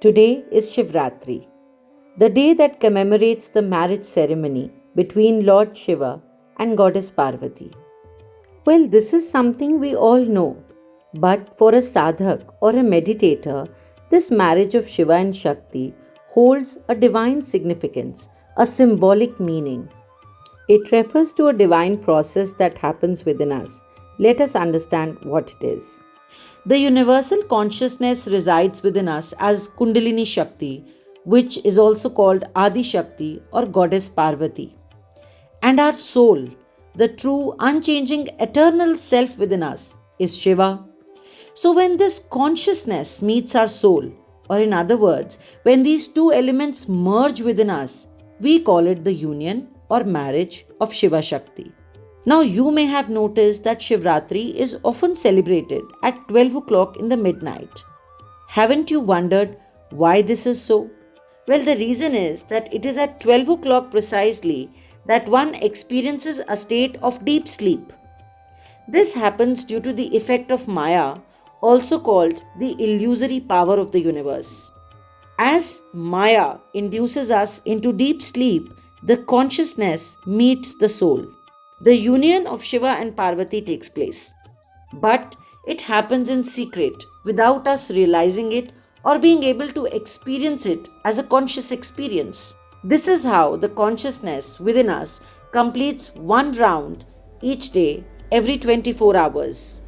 Today is Shivratri, the day that commemorates the marriage ceremony between Lord Shiva and Goddess Parvati. Well, this is something we all know, but for a sadhak or a meditator, this marriage of Shiva and Shakti holds a divine significance, a symbolic meaning. It refers to a divine process that happens within us. Let us understand what it is. The universal consciousness resides within us as Kundalini Shakti, which is also called Adi Shakti or Goddess Parvati. And our soul, the true, unchanging, eternal self within us, is Shiva. So, when this consciousness meets our soul, or in other words, when these two elements merge within us, we call it the union or marriage of Shiva Shakti. Now, you may have noticed that Shivratri is often celebrated at 12 o'clock in the midnight. Haven't you wondered why this is so? Well, the reason is that it is at 12 o'clock precisely that one experiences a state of deep sleep. This happens due to the effect of Maya, also called the illusory power of the universe. As Maya induces us into deep sleep, the consciousness meets the soul. The union of Shiva and Parvati takes place. But it happens in secret without us realizing it or being able to experience it as a conscious experience. This is how the consciousness within us completes one round each day every 24 hours.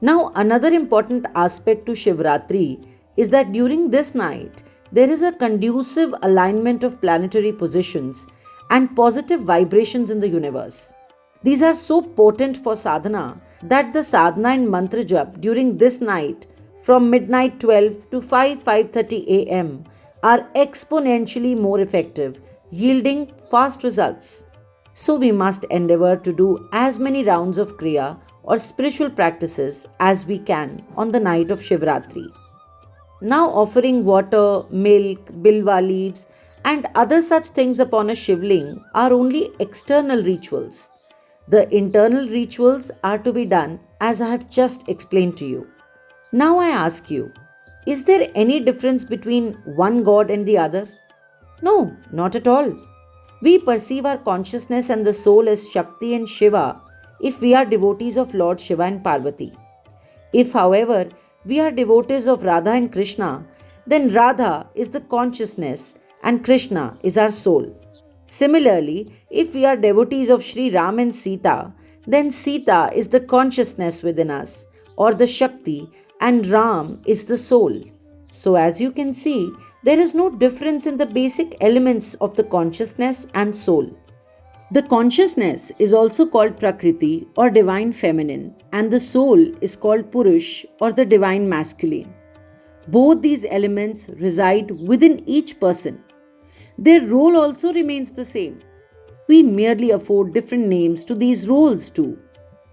Now, another important aspect to Shivratri is that during this night, there is a conducive alignment of planetary positions and positive vibrations in the universe. These are so potent for sadhana that the sadhana and mantra jap during this night from midnight 12 to 5:30 am are exponentially more effective, yielding fast results. So we must endeavor to do as many rounds of kriya or spiritual practices as we can on the night of Shivratri. Now, offering water, milk, bilva leaves, and other such things upon a shivling are only external rituals. The internal rituals are to be done as I have just explained to you. Now, I ask you, is there any difference between one god and the other? No, not at all. We perceive our consciousness and the soul as Shakti and Shiva if we are devotees of Lord Shiva and Parvati. If, however, we are devotees of Radha and Krishna, then Radha is the consciousness and Krishna is our soul. Similarly, if we are devotees of Sri Ram and Sita, then Sita is the consciousness within us or the Shakti and Ram is the soul. So, as you can see, there is no difference in the basic elements of the consciousness and soul. The consciousness is also called Prakriti or divine feminine, and the soul is called Purush or the divine masculine. Both these elements reside within each person. Their role also remains the same. We merely afford different names to these roles too.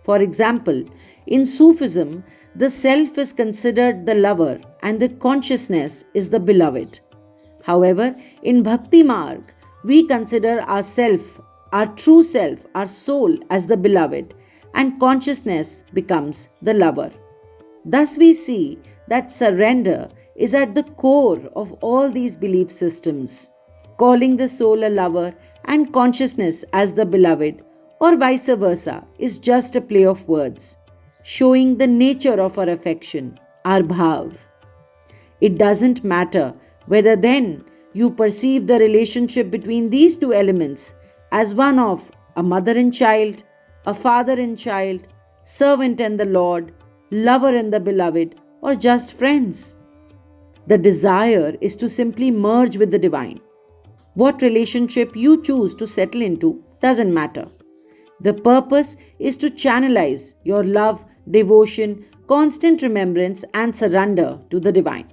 For example, in Sufism, the self is considered the lover and the consciousness is the beloved. However, in Bhakti Marg, we consider ourself, our true self, our soul as the beloved, and consciousness becomes the lover. Thus, we see that surrender is at the core of all these belief systems. Calling the soul a lover and consciousness as the beloved, or vice versa, is just a play of words, showing the nature of our affection, our bhav. It doesn't matter whether then you perceive the relationship between these two elements as one of a mother and child, a father and child, servant and the Lord, lover and the beloved, or just friends. The desire is to simply merge with the divine. What relationship you choose to settle into doesn't matter. The purpose is to channelize your love, devotion, constant remembrance, and surrender to the divine.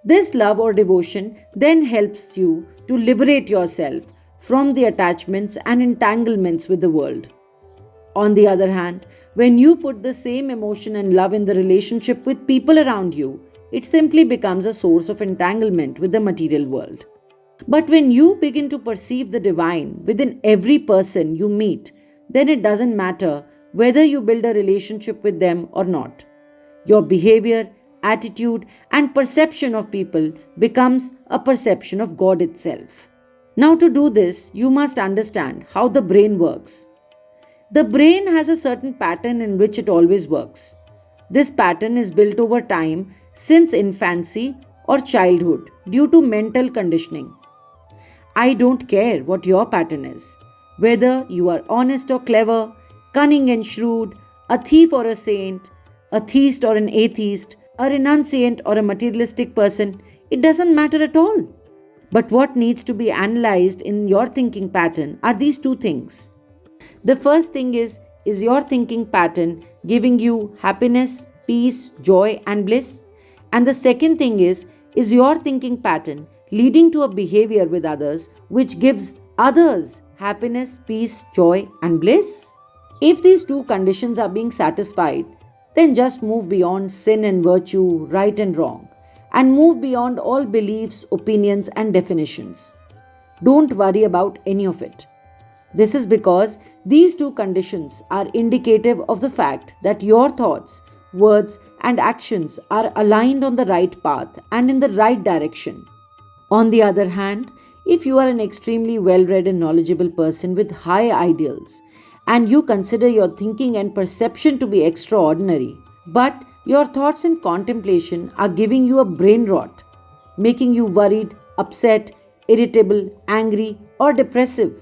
This love or devotion then helps you to liberate yourself from the attachments and entanglements with the world. On the other hand, when you put the same emotion and love in the relationship with people around you, it simply becomes a source of entanglement with the material world. But when you begin to perceive the divine within every person you meet, then it doesn't matter whether you build a relationship with them or not. Your behavior, attitude, and perception of people becomes a perception of God itself. Now, to do this, you must understand how the brain works. The brain has a certain pattern in which it always works. This pattern is built over time since infancy or childhood due to mental conditioning. I don't care what your pattern is, whether you are honest or clever, cunning and shrewd, a thief or a saint, a theist or an atheist, a renunciant or a materialistic person, it doesn't matter at all. But what needs to be analyzed in your thinking pattern are these two things. The first thing is your thinking pattern giving you happiness, peace, joy, and bliss? And the second thing is your thinking pattern leading to a behavior with others which gives others happiness, peace, joy, and bliss? If these two conditions are being satisfied, then just move beyond sin and virtue, right and wrong, and move beyond all beliefs, opinions, and definitions. Don't worry about any of it. This is because these two conditions are indicative of the fact that your thoughts, words, and actions are aligned on the right path and in the right direction. On the other hand, if you are an extremely well read and knowledgeable person with high ideals, and you consider your thinking and perception to be extraordinary, but your thoughts and contemplation are giving you a brain rot, making you worried, upset, irritable, angry, or depressive,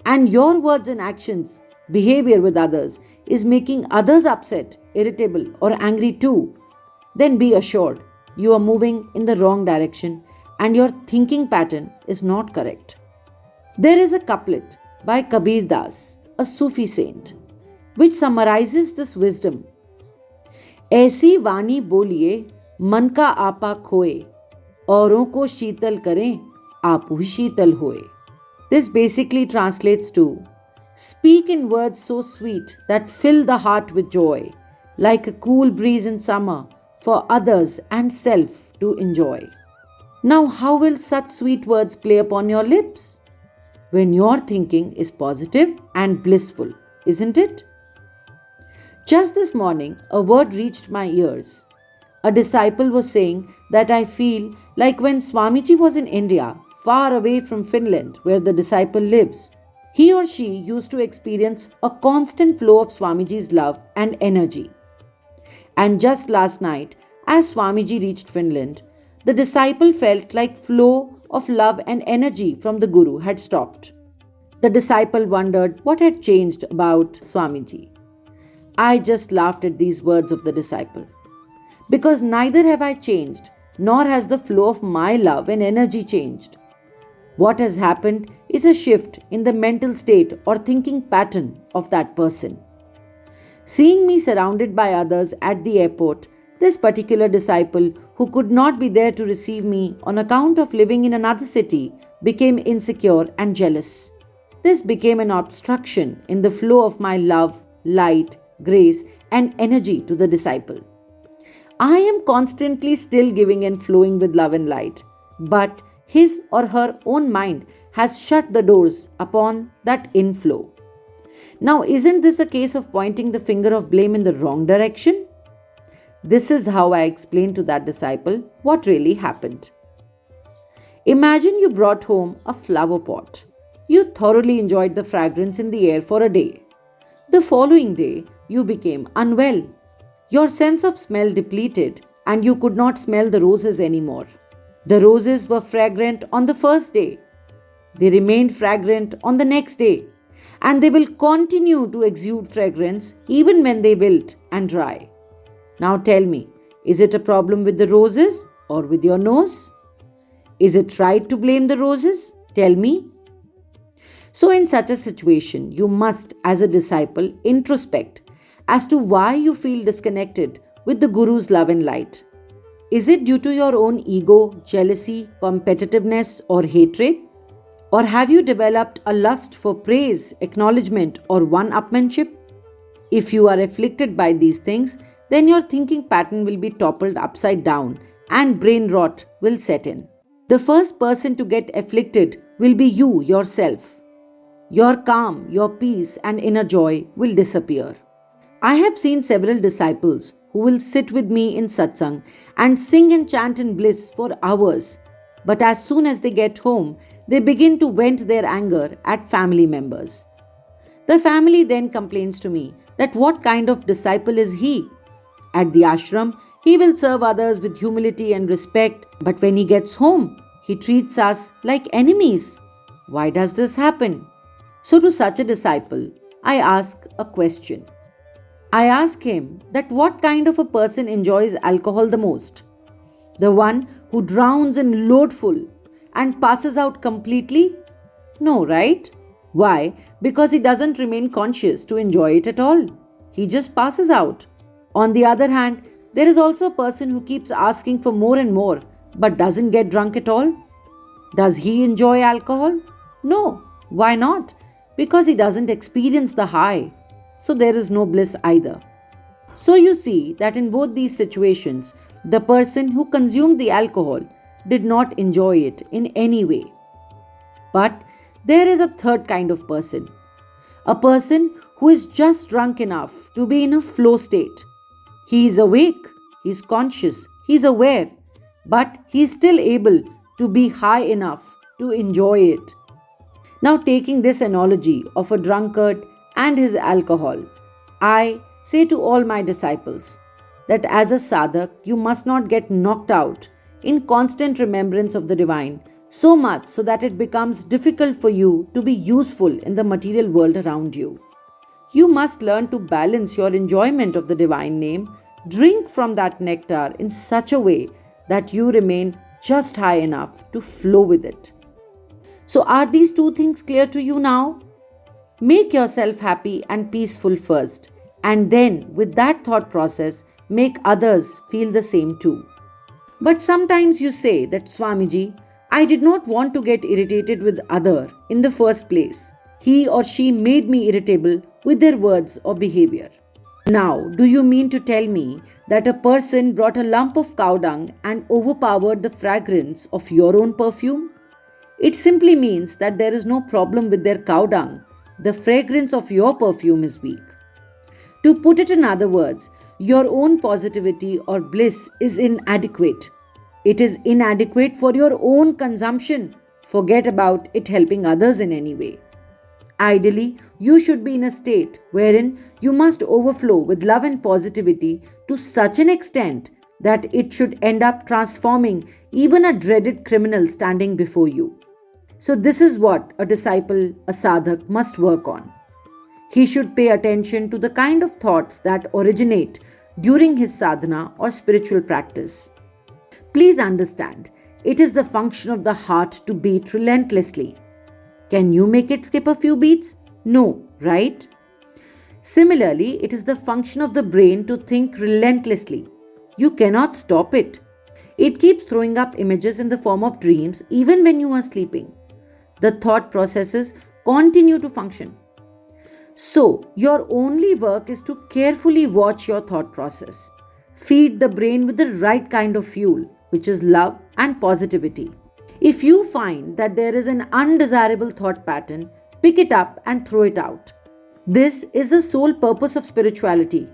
and your words and actions, behavior with others, is making others upset, irritable, or angry too, then be assured you are moving in the wrong direction and your thinking pattern is not correct. There is a couplet by Kabir Das, a Sufi saint, which summarizes this wisdom. ऐसी वाणी बोलिए मन का आपा खोए औरों को शीतल करें आप ही शीतल होए. This basically translates to speak in words so sweet that fill the heart with joy, like a cool breeze in summer for others and self to enjoy. Now, how will such sweet words play upon your lips? When your thinking is positive and blissful, isn't it? Just this morning, a word reached my ears. A disciple was saying that I feel like when Swamiji was in India, far away from Finland, where the disciple lives, he or she used to experience a constant flow of Swamiji's love and energy. And just last night, as Swamiji reached Finland, the disciple felt like flow of love and energy from the Guru had stopped. The disciple wondered what had changed about Swamiji. I just laughed at these words of the disciple. Because neither have I changed, nor has the flow of my love and energy changed. What has happened is a shift in the mental state or thinking pattern of that person. Seeing me surrounded by others at the airport, this particular disciple who could not be there to receive me on account of living in another city became insecure and jealous. This became an obstruction in the flow of my love, light, grace, and energy to the disciple. I am constantly still giving and flowing with love and light, but his or her own mind has shut the doors upon that inflow. Now, isn't this a case of pointing the finger of blame in the wrong direction? This is how I explained to that disciple what really happened. Imagine you brought home a flower pot. You thoroughly enjoyed the fragrance in the air for a day. The following day, you became unwell. Your sense of smell depleted and you could not smell the roses anymore. The roses were fragrant on the first day. They remained fragrant on the next day. And they will continue to exude fragrance even when they wilt and dry. Now tell me, is it a problem with the roses or with your nose? Is it right to blame the roses? Tell me. So in such a situation, you must, as a disciple, introspect as to why you feel disconnected with the Guru's love and light. Is it due to your own ego, jealousy, competitiveness, or hatred? Or have you developed a lust for praise, acknowledgement, or one-upmanship? If you are afflicted by these things, then your thinking pattern will be toppled upside down and brain rot will set in. The first person to get afflicted will be you yourself. Your calm, your peace, and inner joy will disappear. I have seen several disciples who will sit with me in satsang and sing and chant in bliss for hours. But as soon as they get home, they begin to vent their anger at family members. The family then complains to me that what kind of disciple is he? At the ashram, he will serve others with humility and respect, but when he gets home, he treats us like enemies. Why does this happen? So, to such a disciple, I ask a question. I ask him that what kind of a person enjoys alcohol the most? The one who drowns in loadful and passes out completely? No, right? Why? Because he doesn't remain conscious to enjoy it at all. He just passes out. On the other hand, there is also a person who keeps asking for more and more but doesn't get drunk at all. Does he enjoy alcohol? No. Why not? Because he doesn't experience the high. So there is no bliss either. So you see that in both these situations, the person who consumed the alcohol did not enjoy it in any way. But there is a third kind of person. A person who is just drunk enough to be in a flow state. He is awake, he is conscious, he is aware, but he is still able to be high enough to enjoy it. Now, taking this analogy of a drunkard and his alcohol, I say to all my disciples that as a sadhak, you must not get knocked out in constant remembrance of the divine so much so that it becomes difficult for you to be useful in the material world around you. You must learn to balance your enjoyment of the divine name, drink from that nectar in such a way that you remain just high enough to flow with it. So, are these two things clear to you now? Make yourself happy and peaceful first, and then, with that thought process, make others feel the same too. But sometimes you say that Swamiji, I did not want to get irritated with other in the first place. He or she made me irritable with their words or behavior. Now, do you mean to tell me that a person brought a lump of cow dung and overpowered the fragrance of your own perfume? It simply means that there is no problem with their cow dung. The fragrance of your perfume is weak. To put it in other words, your own positivity or bliss is inadequate. It is inadequate for your own consumption. Forget about it helping others in any way. Ideally, you should be in a state wherein you must overflow with love and positivity to such an extent that it should end up transforming even a dreaded criminal standing before you. So, this is what a disciple, a sadhak, must work on. He should pay attention to the kind of thoughts that originate during his sadhana or spiritual practice. Please understand, it is the function of the heart to beat relentlessly. Can you make it skip a few beats? No, right? Similarly, it is the function of the brain to think relentlessly. You cannot stop it. It keeps throwing up images in the form of dreams even when you are sleeping. The thought processes continue to function. So, your only work is to carefully watch your thought process. Feed the brain with the right kind of fuel, which is love and positivity. If you find that there is an undesirable thought pattern, pick it up and throw it out. This is the sole purpose of spirituality.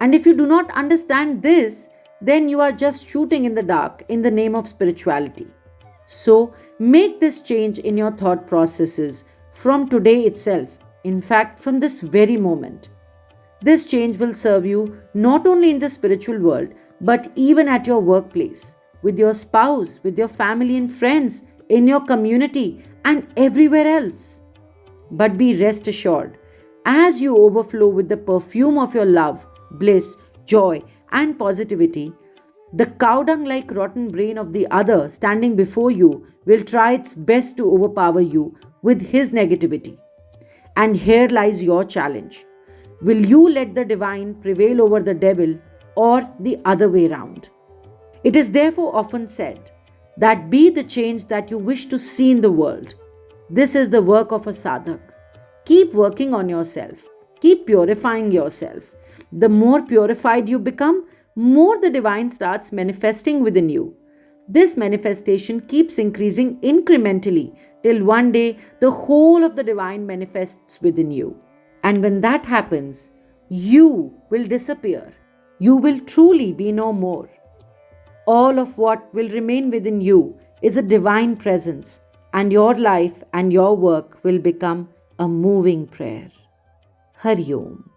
And if you do not understand this, then you are just shooting in the dark in the name of spirituality. So, make this change in your thought processes from today itself, in fact, from this very moment. This change will serve you not only in the spiritual world, but even at your workplace, with your spouse, with your family and friends, in your community, and everywhere else. But be rest assured, as you overflow with the perfume of your love, bliss, joy, and positivity, the cow dung like rotten brain of the other standing before you will try its best to overpower you with his negativity. And here lies your challenge. Will you let the divine prevail over the devil or the other way round? It is therefore often said that be the change that you wish to see in the world. This is the work of a sadhak. Keep working on yourself. Keep purifying yourself. The more purified you become, more the divine starts manifesting within you. This manifestation keeps increasing incrementally till one day the whole of the divine manifests within you. And when that happens, you will disappear. you will truly be no more. All of what will remain within you is a divine presence, and your life and your work will become a moving prayer. Hari Om.